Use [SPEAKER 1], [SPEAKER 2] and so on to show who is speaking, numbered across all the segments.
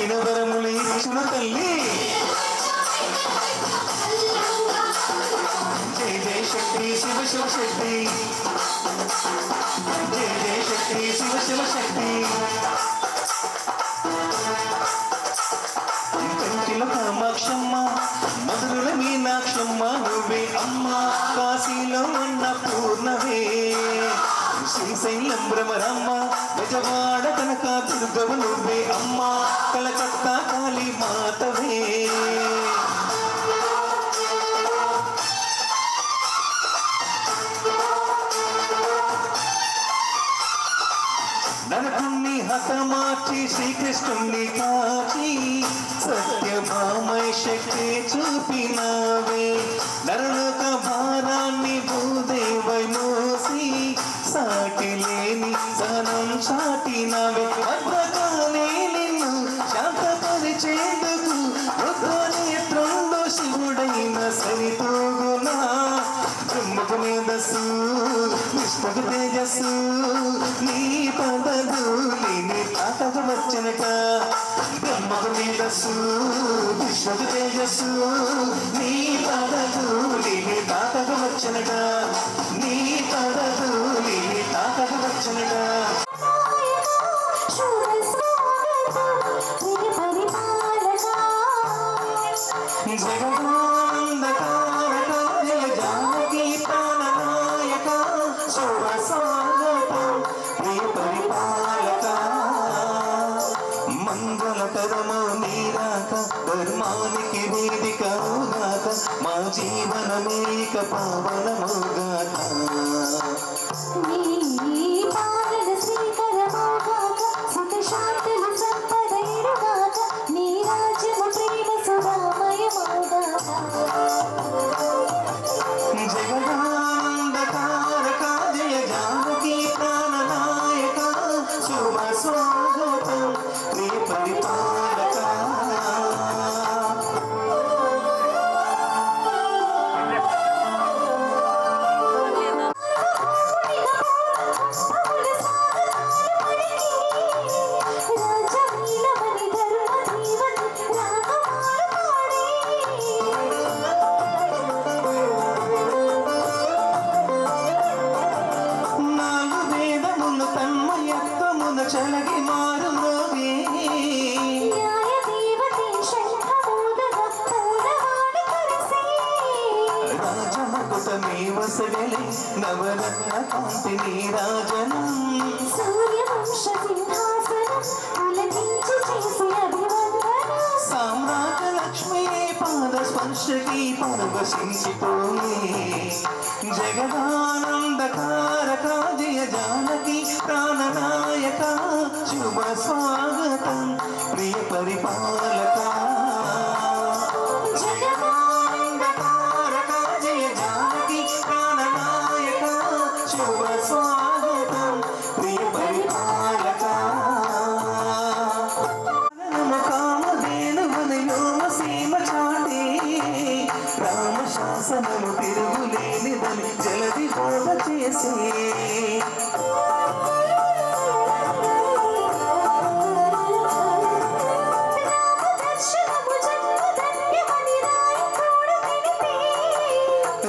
[SPEAKER 1] అడిగిన వరములు ఇచ్చును తల్లి జయ జయ శక్తి శివ శివ శక్తి జయ జయ శక్తి శివ శివ శక్తి కంటిలో కామాక్షమ్మ మధురుల మీనాక్షమ్మ నువ్వే అమ్మ కాశీలో ఉన్న పూర్ణవే శ్రీశైలం భ్రమరమ్మ గజవాడ కనక దుర్గవు నువ్వే అమ్మ కలకత్తా కాళీ మాతవే నరకుణ్ణి హతమార్చి శ్రీకృష్ణుణ్ణి కాచి సత్యమామై శక్తి చూపినావే నరలోక భారాన్ని భూదేవై మోసి సాటి లేని సహనం చాటినావే భద్రకాలే నిన్ను శాంతపరిచేందుకు రుద్రనేత్రంలో శివుడైన సరితూగునా బ్రహ్మకు మేధస్సు విష్ణుకు తేజస్సు నీ పదధూళిని తాకకు వచ్చనట బ్రహ్మకు మేధస్సు విష్ణుకు తేజస్సు నీ పదధూళిని తాకకు వచ్చనట నీ పదధూళిని తాకకు వచ్చనట జగదానందకారక జయ జానకి ప్రాణనాయక శుభ స్వాగతం ప్రియ పరిపాలక మంగళకరమో నీరాక ధర్మానికి వేదికవుగాక మా జీవనమేక పావనమోగాక జగదానందకారక జయ జానకి ప్రాణనాయక శుభ స్వాగతం ప్రియ పరిపాలక చలగి మారునోవే రాజమకుటమే వసగలే నవరత్న కాంతి నీరాజనం సామ్రాట లక్ష్మియే పాద స్పర్శకి పరవశించిపోయే జగదానందకారక జయ జానకి ప్రాణనాయక శుభ స్వాగతం ప్రియ పరిపాలక జగదానందకారక జయ జానకి ప్రాణనాయక శుభ స్వాగతం ప్రియ పరిపాలక కామధేనువనయోమ సీమ చాటే రామశాసనము తిరుగులేనిదని జలది బోధ చేసే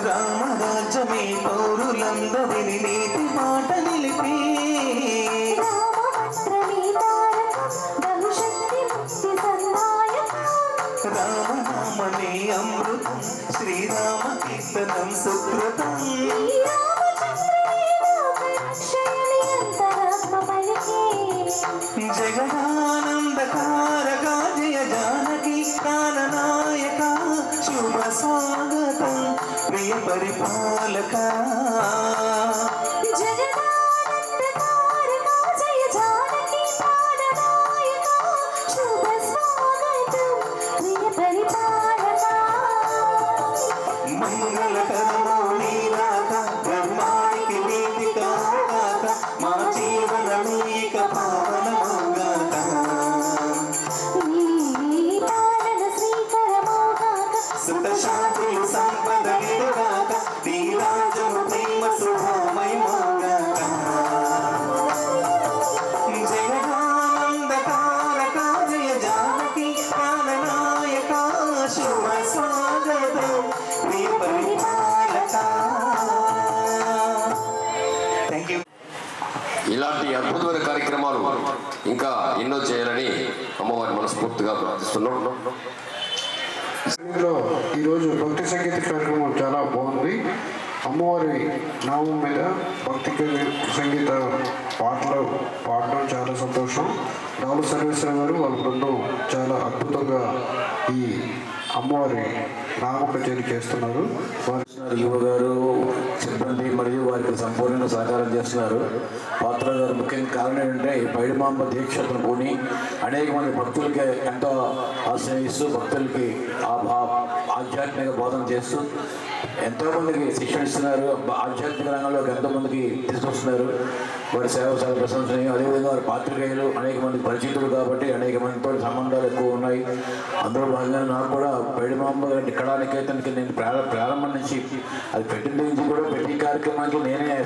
[SPEAKER 1] రామరాజ్యమే పౌరులందరిని నీతి మాట నిలిపి రామనామనే అమృతం శ్రీరామ కీర్తనం సుకృతం జగదానందకారక జయ జానకి ప్రాణనాయక శుభ స్వాగతం ప్రియ పరిపాలక మంగళకరమో నీరాక
[SPEAKER 2] అమ్మవారి మనస్ఫూర్తిగా ప్రార్థిస్తున్నాం.
[SPEAKER 3] ఇందులో ఈరోజు భక్తి సంగీత కార్యక్రమం చాలా బాగుంది. అమ్మవారి నామం మీద భక్తి సంగీత పాటలు పాడడం చాలా సంతోషం. రావుల సర్వేశ్వర గారు వాళ్ళ బృందం చాలా అద్భుతంగా ఈ అమ్మవారి నామ కచేరీ చేస్తున్నారు.
[SPEAKER 4] యువ గారు సిబ్బంది మరియు వారికి సంపూర్ణంగా సహకారం చేస్తున్నారు. పాత్ర గారు ముఖ్యంగా కారణం ఏంటంటే ఈ పైడిమాంబ దీక్షను పూని అనేక మంది భక్తులకి ఎంతో ఆశ్రయిస్తూ భక్తులకి ఆధ్యాత్మిక బోధన చేస్తూ ఎంతోమందికి శిక్షణ ఇస్తున్నారు. ఆధ్యాత్మిక రంగంలోకి ఎంతోమందికి తీసుకొస్తున్నారు. వారి సేవ చాలా ప్రశంసనీయం. అదేవిధంగా వారి పాత్రికేయులు అనేక మంది పరిచితులు కాబట్టి అనేక మందితో సంబంధాలు ఎక్కువ ఉన్నాయి. అందులో భాగంగా నాకు కూడా పైడిమాంబ గారి కళానికేతన్కి నేను ప్రారంభం నుంచి అది పెట్టిన నుంచి కూడా ప్రతి కార్యక్రమానికి నేనే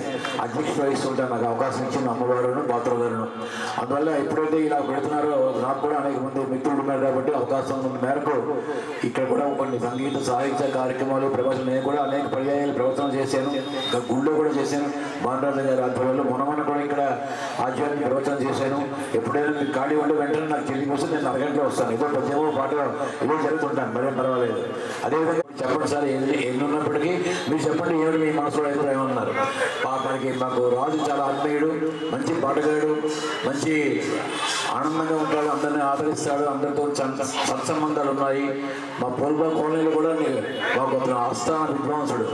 [SPEAKER 4] అధ్యక్షత వహిస్తుంటాను. నాకు అవకాశం ఇచ్చింది అమ్మవారును పాత్ర గారును. అందువల్ల ఎప్పుడైతే ఇలా పెడుతున్నారో నాకు కూడా అనేక మంది మిత్రులు ఉన్నారు కాబట్టి అవకాశం ఉన్న మేరకు ఇక్కడ కూడా కొన్ని సంగీత సాహిత్య కార్యక్రమాలు ప్రవచనం నేను కూడా అనేక పర్యాయాలు ప్రవచనం చేశాను. ఇంకా గుళ్ళో కూడా చేశాను. బాలరాజు గారి ఆధ్వర్యంలో మొన్న కూడా ఇక్కడ ఆధ్యాత్మిక ప్రవచనం చేశాను. ఎప్పుడైనా మీకు ఖాళీ ఉంటే వెంటనే నాకు చెల్లి కోసం నేను అరగంటలో వస్తాను. ఏదో పద్యమో పాట ఏదో జరుగుతుంటాను, మరేం పర్వాలేదు. అదేవిధంగా చెప్పండి సార్, ఎన్ని ఉన్నప్పటికీ మీరు చెప్పండి ఏమిటి మీ మనసులో అభిప్రాయం అన్నారు. మనకి మాకు రాజు చాలా ఆత్మీయుడు, మంచి పాటగాడు, మంచి ఆనందంగా ఉంటాడు, అందరినీ ఆదరిస్తాడు, అందరితో సత్సంబంధాలు ఉన్నాయి. మా పోల్బా కాలనీలో కూడా మాకు అతను ఆస్థాన విద్వాంసుడు.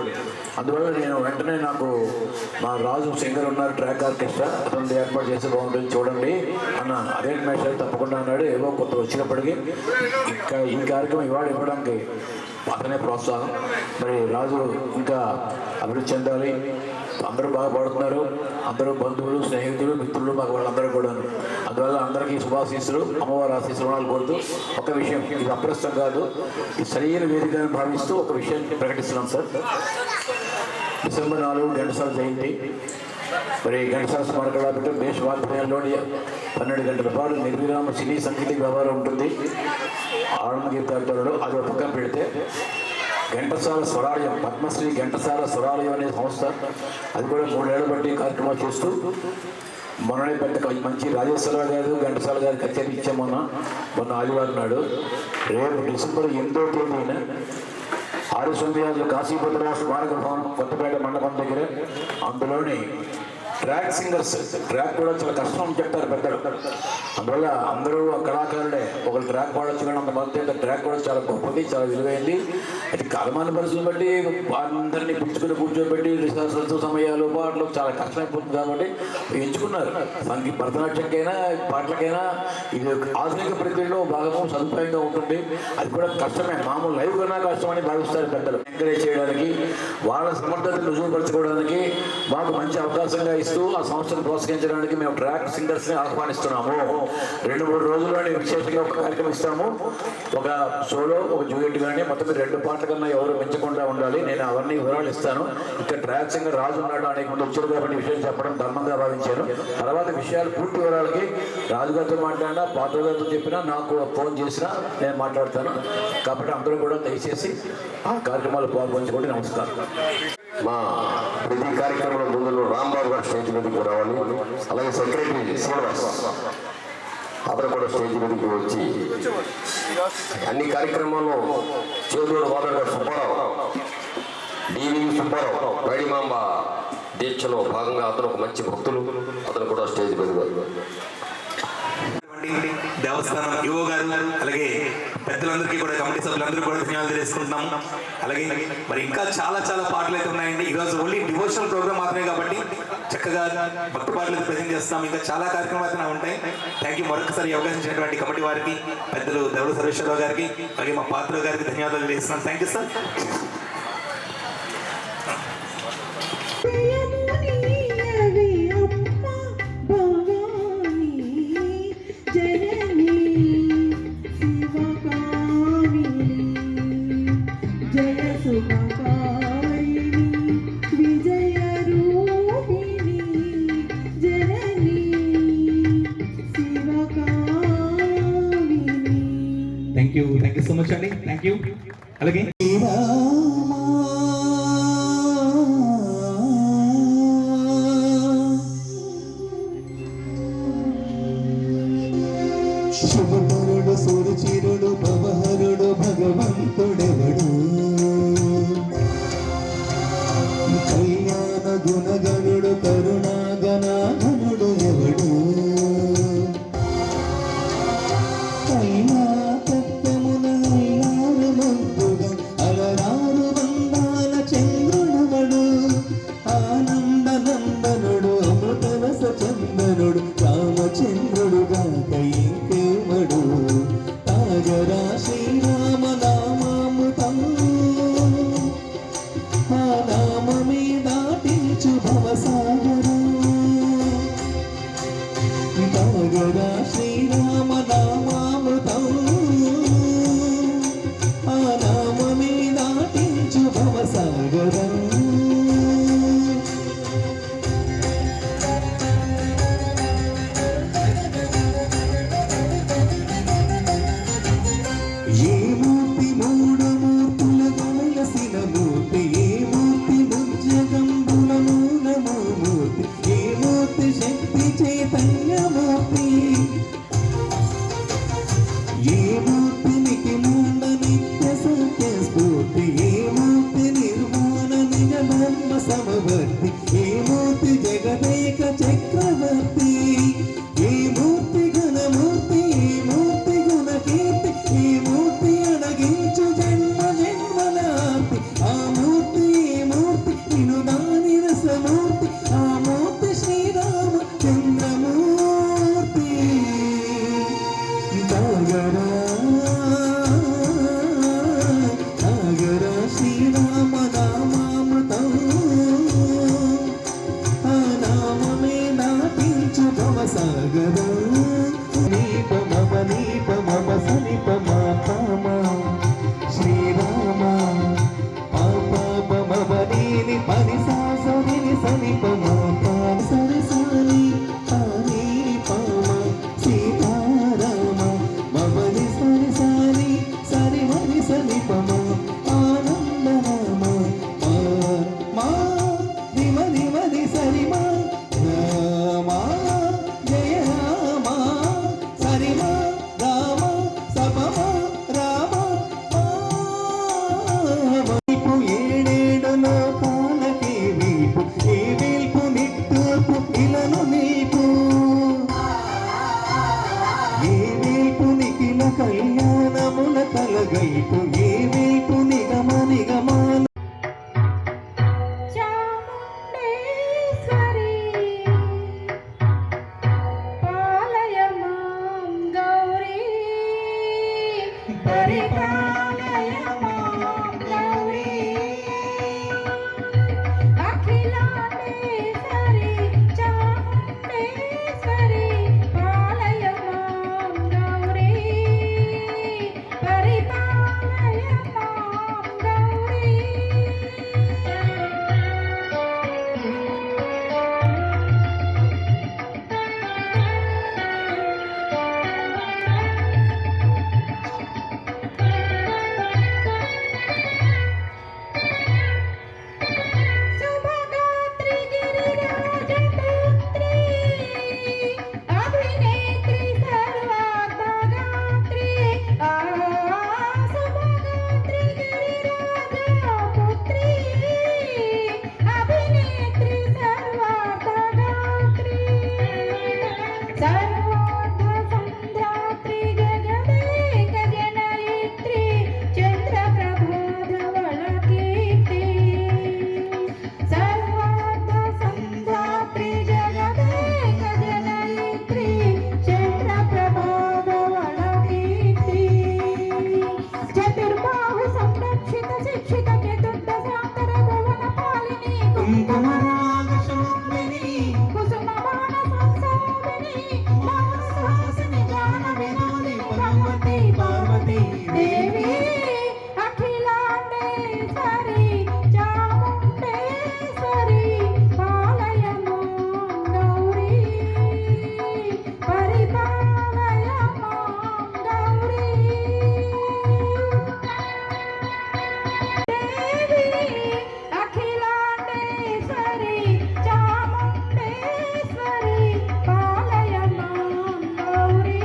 [SPEAKER 4] అందువల్ల నేను వెంటనే నాకు మా రాజు శంకర్ ఉన్నారు ట్రాక్ ఆర్కెస్ట్రా, అతను ఏర్పాటు చేస్తే బాగుంటుంది చూడండి అన్న. అరేంజ్ మేషర్ తప్పకుండా అన్నాడు. ఏవో కొత్త వచ్చినప్పటికీ ఇంకా ఈ కార్యక్రమం ఇవాళ ఇవ్వడానికి అతనే ప్రోత్సాహం. మరి రాజు ఇంకా అభివృద్ధి చెందాలి. అందరూ బాగా పాడుతున్నారు. అందరూ బంధువులు, స్నేహితులు, మిత్రులు, మాకు వాళ్ళందరూ కూడా. అందువల్ల అందరికీ శుభాశీస్సులు, అమ్మవారి ఆశీస్సులు కోరుతూ ఒక విషయం, ఇది అప్రస్తుతం కాదు, ఇది సరైన వేదికను భావిస్తూ ఒక విషయం ప్రకటిస్తున్నాం సార్. డిసెంబర్ 4 ఘంటసాల జయంతి. మరి ఘంటసాల స్మారక కళాపీఠం దేశవాధ్యాయంలోని 12 గంటల పాటు నిర్విరామ సినీ సంగీత వ్యవహారం ఉంటుంది. ఆనందగీతాలతో అది ఒక పక్కన పెడితే ఘంటసాల స్వరాలయం, పద్మశ్రీ ఘంటసాల స్వరాలయం అనే సంస్థ, అది కూడా 3 ఏళ్ల బట్టి కార్యక్రమాలు చేస్తూ మొన్ననే పెద్ద మంచి రాజేశ్వరరావు గారు ఘంటసాల గారి కచేరీ ఇచ్చాం మొన్న ఆదివారం నాడు. రేపు డిసెంబర్ 8వ తేదీన ఆరుసంధ్యాలు కాశీపతిరావు స్మారక భవనం కొత్తపేట మండపం దగ్గర. అందులోని ట్రాక్ సింగర్స్, ట్రాక్ కూడా చాలా కష్టం అని చెప్తారు పెద్దలు. అందువల్ల అందరూ కళాకారులే, ఒకరు ట్రాక్ పాడొచ్చు కానీ అంతమంది ట్రాక్ కూడా చాలా గొప్పది, చాలా విలువైంది. అయితే కాలమాన పరిస్థితులు బట్టి అందరినీ పిలుచుకుని కూర్చోబెట్టి రిహార్సల్స్ సమయాలు పాటలు చాలా కష్టమైపోతుంది కాబట్టి ఎంచుకున్నారు. భరతనాట్యంకైనా పాటలకైనా ఇది ఆధునిక ప్రక్రియలో భాగము సదుపాయంగా ఉంటుంది. అది కూడా కష్టమే, మామూలు లైవ్ కన్నా కష్టమని భావిస్తారు పెద్దలు. ఎంకరేజ్ చేయడానికి, వాళ్ళ సమర్థతను రుజువుపరచుకోవడానికి మాకు మంచి అవకాశంగా ఇస్తూ ఆ సంస్థను ప్రోత్సహించడానికి మేము ట్రాక్ సింగర్స్ని ఆహ్వానిస్తున్నాము. 2-3 రోజుల్లోనే విశేషంగా ఒక కార్యక్రమం ఇస్తాము. ఒక సోలో, ఒక డ్యూయట్ కానీ మొత్తం 2 పాటల కన్నా ఎవరు పెంచకుండా ఉండాలి. నేను అవన్నీ వివరాలు ఇస్తాను. ఇక్కడ ట్రాక్ సింగర్ రాజు ఉన్నాడు, అనేక మంది వచ్చారు కాబట్టి విషయం చెప్పడం ధర్మంగా భావించాను. తర్వాత విషయాలు పూర్తి వివరాలకి రాజుగారితో మాట్లాడినా, పాత్ర గారితో చెప్పినా, నాకు ఫోన్ చేసినా నేను మాట్లాడతాను. కాబట్టి అందరూ కూడా దయచేసి ఆ కార్యక్రమాలు పాల్పంచుకోండి. నమస్కారం.
[SPEAKER 2] మా ప్రతి కార్యక్రమంలో ముందు రాంబాబు గారు స్టేజ్ మీదకి రావాలి. అలాగే సెక్రటరీ శ్రీనివాస్ అతను కూడా స్టేజ్ మీదకి వచ్చి అన్ని కార్యక్రమాల్లో చేదోడు వాదగా సుబ్బారావు, డివి సుబ్బారావు పైడిమాంబ దీక్షలో భాగంగా అతను ఒక మంచి భక్తులు, అతను కూడా స్టేజ్ మీదకి
[SPEAKER 1] దేవస్థానం యువ గారు, అలాగే పెద్దలందరికీ కూడా, కమిటీ సభ్యులందరూ కూడా ధన్యవాదాలు తెలుసుకుంటున్నాము. అలాగే మరి ఇంకా చాలా చాలా పాటలు అయితే ఉన్నాయండి. ఈరోజు ఓన్లీ డివోషనల్ ప్రోగ్రామ్ మాత్రమే కాబట్టి చక్కగా భక్తి పాటలు ప్రజెంట్ చేస్తాం. ఇంకా చాలా కార్యక్రమాలు అయితే ఉంటాయి. Thank you. మరొకసారి అవకాశం ఇచ్చినటువంటి కమిటీ వారికి, పెద్దలు దేవుడు సర్వేశ్వరరావు గారికి, అలాగే మా పాత్ర గారికి ధన్యవాదాలు తెలియజేస్తున్నాను. Thank you sir. Thank you so much అండి. Thank you. అలాగే
[SPEAKER 5] శుభ భవహరుడు సురుచిరుడు భవహరుడు భగవంతుడెవడు కళ్యాణ గుణగణుడు కరుణాగణాగణుడు ఎవడు అయినా తత్వమున అల్లారు మందుగా అలరారు బంధాల చంద్రుడవడు ఆనంద నందనుడు అమృతరస చందనుడు రామచంద్రుడుగా ఇంకెవడు తాగరా శ్రీరామ నామామృతం ఆ నామమే దాటించు భవసాగరం తాగరా శ్రీరామ నామామృతం ఆ నామమే దాటించు భవసాగరం ఏ మూర్తి మూడు మూర్తులకు వెలసిన మూర్తి ఏ మూర్తి ముజ్జగంబుల మూలము మూర్తి ఏ మూర్తి శక్తి చైతన్యమూర్తి ఏ మూర్తి నిఖిలాండ నిత్య సత్య స్ఫూర్తి ఏ మూర్తి నిర్మాణ నిజ ధర్మ సమవర్తి ఏ మూర్తి జగదేక చక్రవర్తి ఏ మూర్తి ఘనమూర్తి ఏ మూర్తి గుణకీర్తి ఏ మూర్తి అడగించు జన్మ జన్మలార్తి ఆ మూర్తి ఏ మూర్తి వినుదాని రసమూర్తి ఆ మూర్తి శ్రీరామ చంద్రమూర్తి నాగరా శ్రీరామ నామామృతం ఆ నామమే దాటించు భవసాగరం నీపమమ నీపమమ సనిపమ పామ శ్రీరామ పాపమమ నీని పరిసాసని సనిపమ పామ సరి సాని పాని పామ సీతారామ మమని సరి సాని సరి మని సనిపమ ఆనందరామ మా దిమని మని సరి మా రామా జయ రామ సరి మా రామ సపమ రామ వైపు ఏడేడు లోకాలకి వీపు ఏ వేల్పు నిట్టూర్పు ఇలను నీపు ఏ వేల్పు నిఖిల కళ్యాణముల కలగైపు ఏ వేల్పు నిగమ నిగమాల
[SPEAKER 6] చాముండేశ్వరి పాలయ మాం గౌరీ పరిపాలయ మాం గౌరీ అఖిలాండేశ్వరి చాముండేశ్వరి పాలయ మాం గౌరీ పరిపాలయ మాం గౌరీ శుభగాత్రి గిరిరాజపుత్రి అభినేత్రి సర్వాత్మగాత్రి శుభగాత్రి గిరిరాజపుత్రి అభినేత్రి సర్వాత్మగాత్రి సర్వార్థ సంధ్రాత్రి జగదేక జనయిత్రి చంద్రప్రభాధవళ కీర్తి సర్వార్థ సంధ్రాత్రి జగదేక జనయిత్రి చంద్రప్రభాధవళ కీర్తి చతుర్బాహు సంరక్షిత శిక్షిత చతుర్థ సాంతర భువన పాలిని
[SPEAKER 5] కుంకుమరాగ శోభిని
[SPEAKER 6] కుసుమ బాణ సంసారిణి మౌన సుహాసిని గాన వినోది
[SPEAKER 5] పరమతి పార్వతి
[SPEAKER 6] దేవి అఖిలాండేశ్వరి చాముండేశ్వరి పాలయ మాం గౌరీ పరిపాలయ మాం గౌరీ దేవి అఖిలాండేశ్వరి చాముండేశ్వరి పాలయ మాం గౌరీ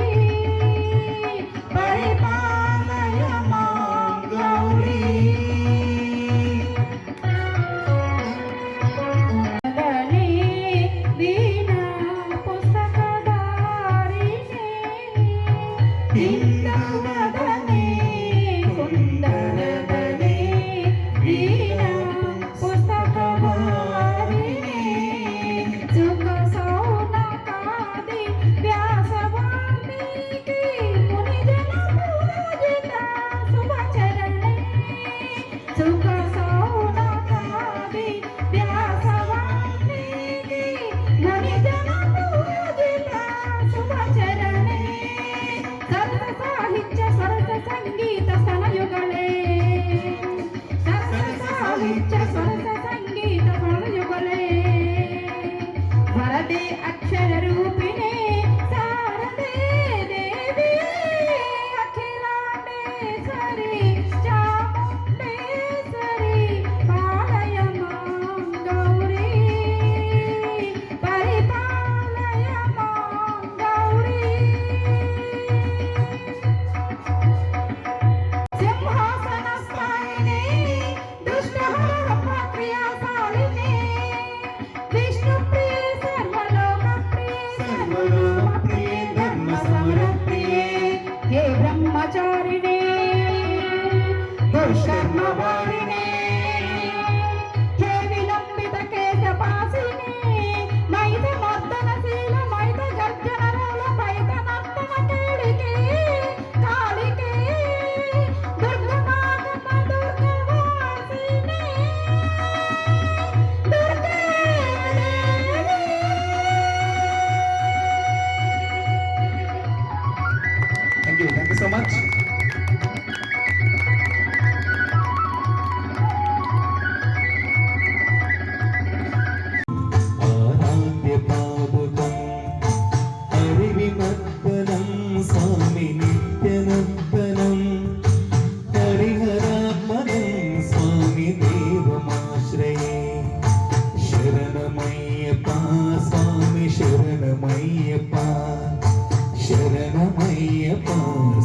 [SPEAKER 6] ఇంద్రవదనే కుందరదనే వీణా పుస్తకవారిణి సుఖ సౌనకాది వ్యాసవాల్మీకి మునిజన పూజిత శుభచరణే సుఖ సౌనకాది వ్యాసవాల్మీకి మునిజన పూజిత శుభచరణే సరస సాహిత్య సరస సంగీత స్తనయుగళే సరస సాహిత్య సరస సంగీత స్తనయుగళే వరదే అక్షర రూపిణే శారదే దేవి అఖిలాండేశ్వరి చాముండేశ్వరి పాలయ మాం గౌరీ పరిపాలయ మాం గౌరీ సింహాసనస్థాయినే దుష్టహర క్రియాశాలినే విష్ణుప్రియే సర్వలోకప్రియే ధర్మ సమరప్రియే హే బ్రహ్మచారిణే దుష్కర్మవారిణే హే విలంబిత కేశపాసినే మైత మర్దనశీల మైత గర్జనలోల పైత నర్తన కేళికే కాళికే దుర్గమాగమ దుర్గవాసినే దుర్గే
[SPEAKER 1] థ్యాంక్ యూ సో మచ్.
[SPEAKER 5] ఆరాధ్య పాదుకం హరివిమర్దనం స్వామి నిత్యనర్దనం హరిహరాత్మనం స్వామి దేవమాశ్రయే శరణమయ్యప్ప స్వామి శరణమయ్యప్ప శరణమయ్యప్ప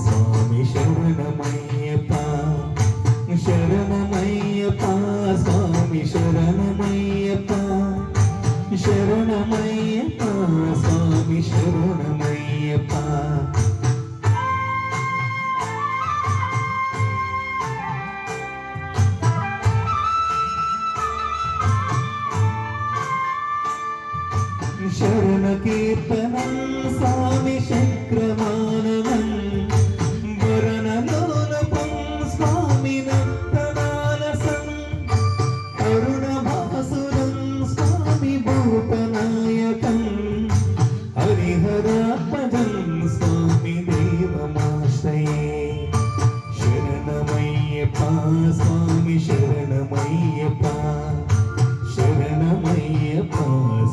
[SPEAKER 5] స్వామి శరణమయ్యప్ప శరణమయ్యప్ప స్వామి శరణమయ్యప్ప శరణమయ్యప్ప స్వామి శరణమయ్యప్ప శరణ కీర్తనం స్వామి శక్రమాననం వరణలోలపం స్వామి నర్తనాలసం అరుణభాసురం స్వామి భూపనాయకం హరిహరాత్మజం స్వామి దేవమాశ్రయే శరణమయ్యప్ప స్వామి శరణమయ్యప్ప శరణమయ్యప్ప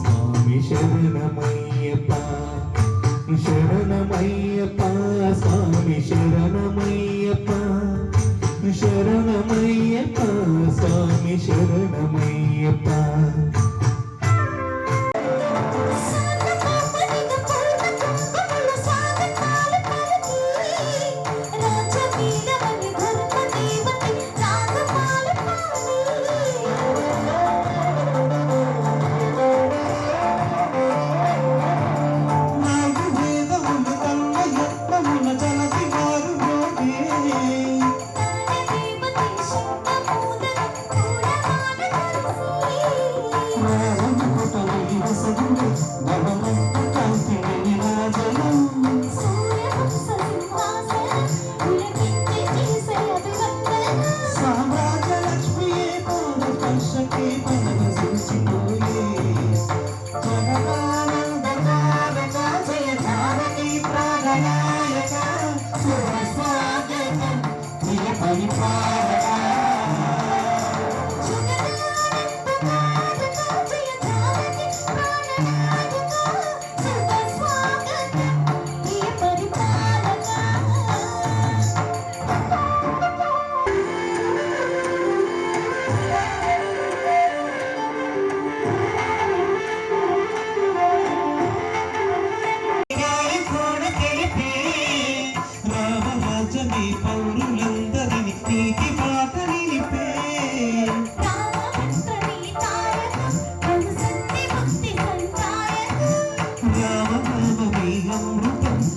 [SPEAKER 5] స్వామి శరణమయ్యప్ప శరణమయ్యప్ప స్వామి శరణమయ్యప్ప శరణమయ్యప్ప స్వామి శరణమయ్యప్ప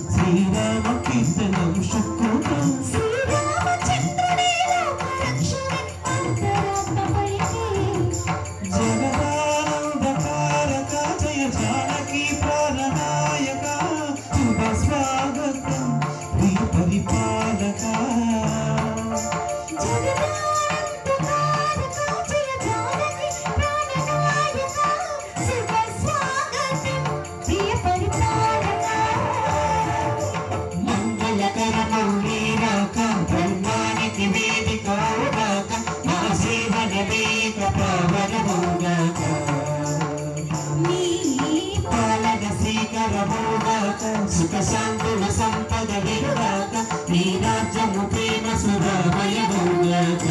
[SPEAKER 5] శ్రీరామ కీర్తనం
[SPEAKER 6] శ్రీరామచంద్రుడే లోకరక్షకుడే అంతరాత్మ పలికే
[SPEAKER 5] జగదానందకారక జయ జానకి ప్రాణనాయక శుభ స్వాగతం ప్రియ పరిపాలక
[SPEAKER 6] జగదానందకారక జయ జానకి ప్రాణనాయక శుభ స్వాగతం ప్రియ పరిపాలక
[SPEAKER 5] మంగళకరమౌ నీరాక బ్రహ్మానికి వేదిక అవుగాక నా జీవన వేదిక పావనమౌగాక
[SPEAKER 6] నీ
[SPEAKER 5] పాలన శ్రీకరమౌగాక సుఖ శాంతుల సంపద విరుగాక నీ రాజ్యము ప్రేమ సుధామయమౌగాక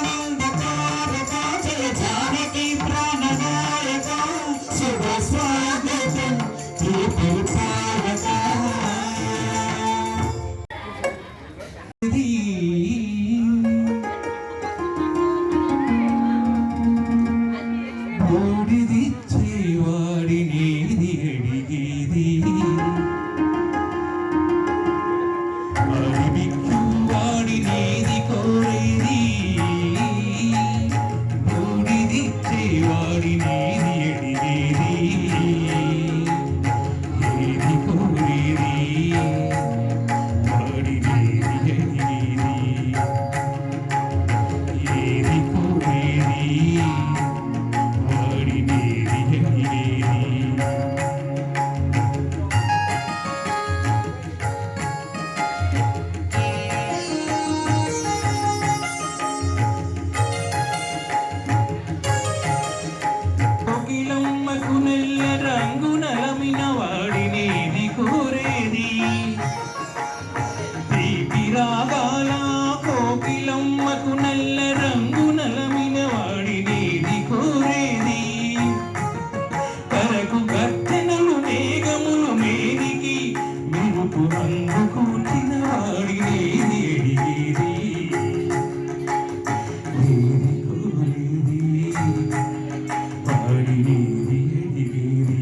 [SPEAKER 5] జగదానందకారక జయ జానకి ప్రాణనాయక శుభ స్వాగతం ప్రియ పరిపాలక బూడిదిచ్చేవాడినేది అడిగేది అడివిక్కువాడినేది కోరేది బూడిదిచ్చేవాడినేది అడిగేది ఏది కోరేది వాడినేది అడిగేది ఏది కోరేది వాడినేది అడిగేది కోకిలమ్మకు నెల్ల రంగు నలమిన వాడినేది కోరేది తీపి రాగాల కోకిలమ్మకు నల్ల రంగు నలమిన వాడినేది కోరేది కరకు గర్జనలు మేఘములు మేనికి మెరుపు రంగు కూర్చిన వాడినేది అడిగేది ఏది కోరేది వాడినేది అడిగేది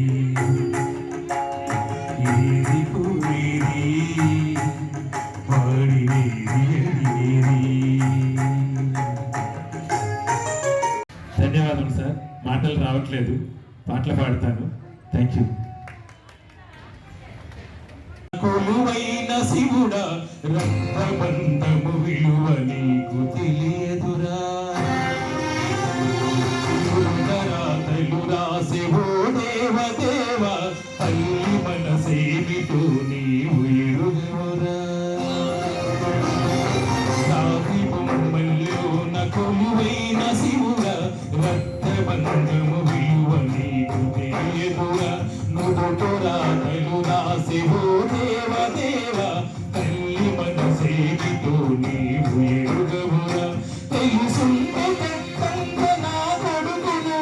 [SPEAKER 5] ఏది కోరేది వాడినేది అడిగేది. ధన్యవాదాలు సార్. మాటలు రావట్లేదు, పాటలు పాడతాను. Thank you. కొలువైన శివుడా రక్తబంధము విలువ నీకు తెలియదురా తలు రాసేవో దేవ దేవ తల్లి మనసేమిటో నీవు ఎరుగవురా రాతి బొమ్మల్లోన కొలువైన శివుడా రక్తబంధము విలువ నీకు తెలియదురా నుదుటోరా తలు రాసేవో దేవ దేవ తల్లి మనసేమిటో నీవు ఎరుగవురా తెలుసుంటే చెట్టంత నా కొడుకును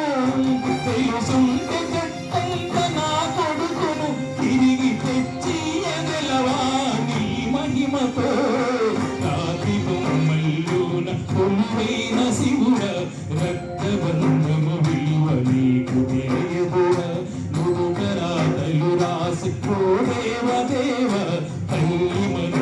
[SPEAKER 5] తెలుసుంటే చెట్టంత నా కొడుకును తిరిగి తెచ్చి ఎగలవా నీ మహిమతో రాతి బొమ్మల్లోన కొలువైన శివుడ రక్తబంధము విలువ నీకు తెలియదురా నుదుట రాతలు రాసుకో దేవ దేవ తల్లి మన